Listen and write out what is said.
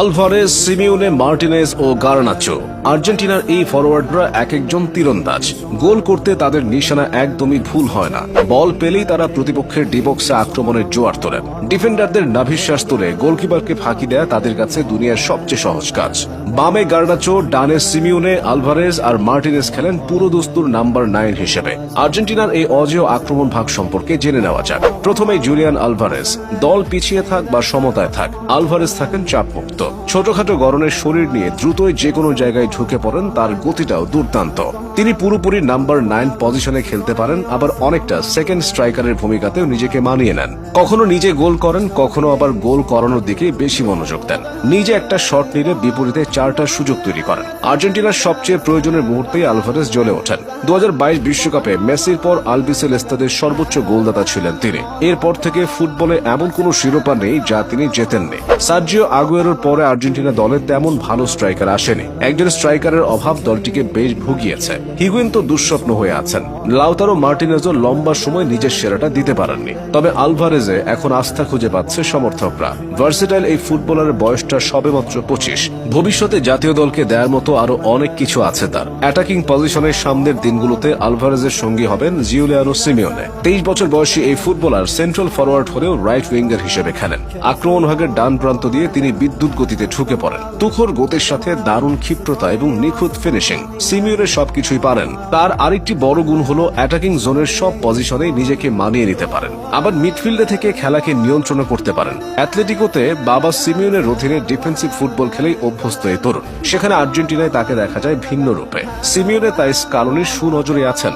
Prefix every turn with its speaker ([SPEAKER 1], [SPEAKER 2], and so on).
[SPEAKER 1] Alvarez, Simeone, Martinez ও Garnacho. আর্জেন্টিনার এই ফরওয়ার্ডরা এক একজন তীরন্দাজ। গোল করতে তাদের নিশানা একদমই ভুল হয় না। বল পেলেই তারা প্রতিপক্ষের ডিবক্সে আক্রমণের জোয়ার তোলেন। ডিফেন্ডারদের নাভিশ্বাস তুলে গোলকিপারকে ফাঁকি দেয়া তাদের কাছে দুনিয়ার সবচেয়ে সহজ কাজ। বামে গার্নাচো, ডানে সিমিওনে, আলভারেজ আর মার্টিনেজ খেলেন পুরোদস্তুর নাম্বার 9 হিসেবে। আর্জেন্টিনার এই অজেয় আক্রমণ ভাগ সম্পর্কে জেনে নেওয়া যাক। প্রথমে জুলিয়ান আলভারেজ। দল পিছিয়ে থাক বা সমতায় থাক, আলভারেজ থাকেন চাপমুক্ত। ছোটখাটো গড়নের শরীর নিয়ে দ্রুতই যে কোনো জায়গায় ঢুকে পড়েন, তার গতিটাও দুর্দান্ত। তিনি পুরোপুরি নাম্বার 9 পজিশনে খেলতে পারেন, আবার অনেকটা সেকেন্ড স্ট্রাইকারের ভূমিকাতেও নিজেকে মানিয়ে নেন। কখনো নিজে গোল করেন, কখনো আবার গোল করানোর দিকে বেশি মনোযোগ দেন। নিজে একটা শট নিলে বিপরীতে 4টা সুযোগ তৈরি করেন। আর্জেন্টিনার সবচেয়ে প্রয়োজনের মুহূর্তেই আলভারেজ জ্বলে ওঠেন। 2022 বিশ্বকাপে মেসির পর আলবিসেলেস্তাদের সর্বোচ্চ গোলদাতা ছিলেন তিনি। এরপর থেকে ফুটবলে এমন কোনো শিরোপা নেই যা তিনি জেতেননি। সার্জিও আগুয়েরোর পরে আর্জেন্টিনা দলে তেমন ভালো স্ট্রাইকার আসেনি। একজন স্ট্রাইকারের অভাব দলটিকে বেশ ভুগিয়েছে। হিগুয়েন তো দুঃস্বপ্ন হয়ে আছেন। লাউতারো মার্টিনেজও লম্বা সময় নিজের সেরাটা দিতে পারেননি। তবে আলভারেজে এখন আস্থা খুঁজে পাচ্ছে সমর্থকরা। ভার্সেটাইল এই ফুটবলারের বয়সটা সবেমাত্র 25। ভবিষ্যতে জাতীয় দলকে দেওয়ার মতো আরো অনেক কিছু আছে তার। অ্যাটাকিং পজিশনের সামনের দিনগুলোতে আলভারেজের সঙ্গী হবেন জিউলিয়ানো সিমিওনে। 23 বছর বয়সী এই ফুটবলার সেন্ট্রাল ফরওয়ার্ড হলেও রাইট উইঙ্গার হিসেবে খেলেন। আক্রমণ ভাগের ডান প্রান্ত দিয়ে তিনি বিদ্যুৎ গতিতে ঢুকে পড়েন। তুখোর গতির সাথে দারুণ ক্ষিপ্রতা এবং নিখুঁত ফিনিশিং। সিমিওনে সবকিছুই পারেন। তার আরেকটি বড় গুণ হলো অ্যাটাকিং জোনের সব পজিশনে নিজেকে মানিয়ে নিতে পারেন, আবার মিডফিল্ডে থেকে খেলাকে নিয়ন্ত্রণ করতে পারেন। অ্যাথলেটিকোতে বাবা সিমিওনের অধীনে ডিফেন্সিভ ফুটবল খেলেই অভ্যস্ত এই তরুণ। সেখানে আর্জেন্টিনায় তাকে দেখা যায় ভিন্ন রূপে। সিমিওনে তাই স্কালোনির সুনজরে আছেন।